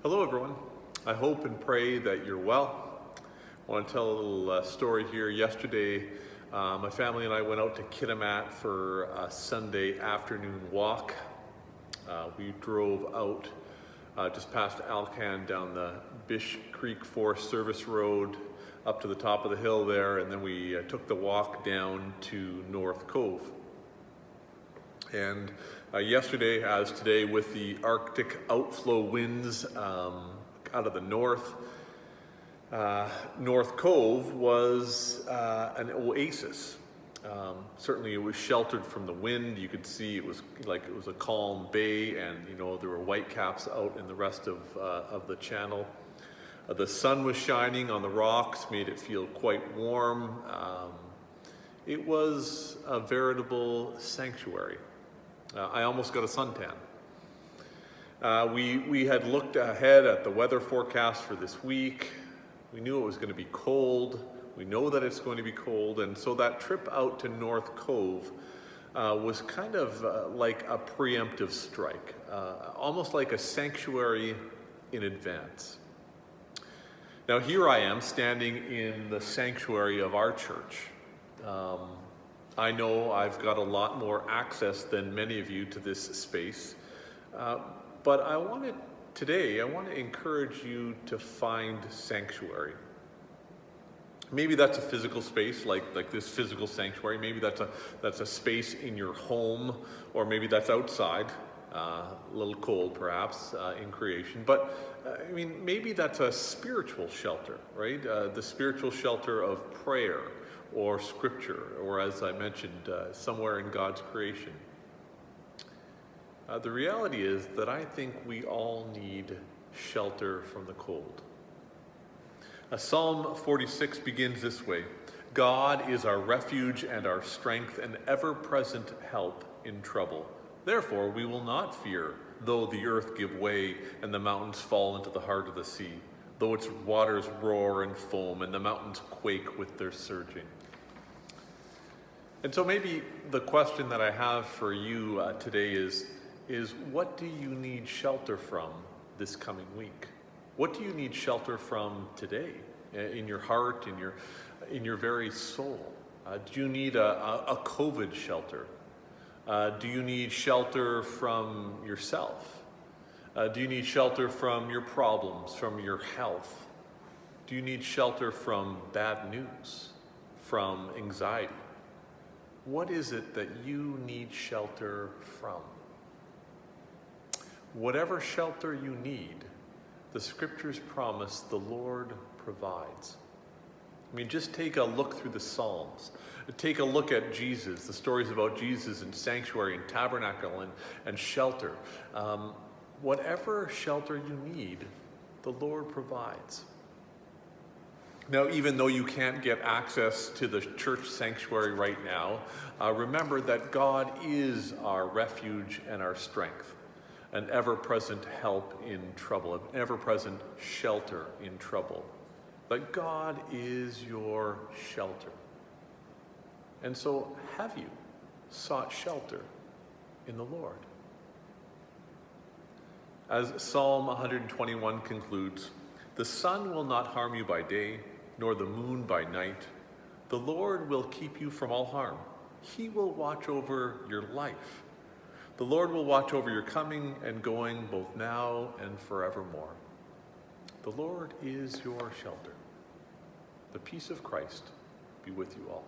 Hello, everyone. I hope and pray that you're well. I want to tell a little story here. Yesterday, my family and I went out to Kitimat for a Sunday afternoon walk. We drove out just past Alcan down the Bish Creek Forest Service Road up to the top of the hill there, and then we took the walk down to North Cove. And yesterday, as today, with the Arctic outflow winds out of the north, North Cove was an oasis. Certainly it was sheltered from the wind. You could see it was like it was a calm bay, and there were whitecaps out in the rest of the channel. The sun was shining on the rocks, made it feel quite warm. It was a veritable sanctuary. I almost got a suntan. We had looked ahead at the weather forecast for this week. We knew it was going to be cold. We know that it's going to be cold, and so that trip out to North Cove was kind of like a preemptive strike, almost like a sanctuary in advance. Now here I am standing in the sanctuary of our church. I know I've got a lot more access than many of you to this space, but I want to encourage you to find sanctuary. Maybe that's a physical space, like this physical sanctuary. Maybe that's a space in your home, or maybe that's outside, a little cold perhaps in creation. But maybe that's a spiritual shelter, right? The spiritual shelter of prayer, or scripture, or as I mentioned, somewhere in God's creation. The reality is that I think we all need shelter from the cold. Psalm 46 begins this way: God is our refuge and our strength, an ever-present help in trouble. Therefore we will not fear, though the earth give way and the mountains fall into the heart of the sea, though its waters roar and foam and the mountains quake with their surging. And so maybe the question that I have for you today is what do you need shelter from this coming week? What do you need shelter from today, in your heart, in your very soul? Do you need a COVID shelter? Do you need shelter from yourself? Do you need shelter from your problems, from your health? Do you need shelter from bad news, from anxiety? What is it that you need shelter from? Whatever shelter you need, the scriptures promise the Lord provides. Just take a look through the Psalms. Take a look at Jesus, the stories about Jesus and sanctuary and tabernacle and shelter. Whatever shelter you need, the Lord provides. Now, even though you can't get access to the church sanctuary right now, remember that God is our refuge and our strength, an ever-present help in trouble, an ever-present shelter in trouble. But God is your shelter. And so, have you sought shelter in the Lord? As Psalm 121 concludes, "The sun will not harm you by day, nor the moon by night. The Lord will keep you from all harm. He will watch over your life. The Lord will watch over your coming and going, both now and forevermore." The Lord is your shelter. The peace of Christ be with you all.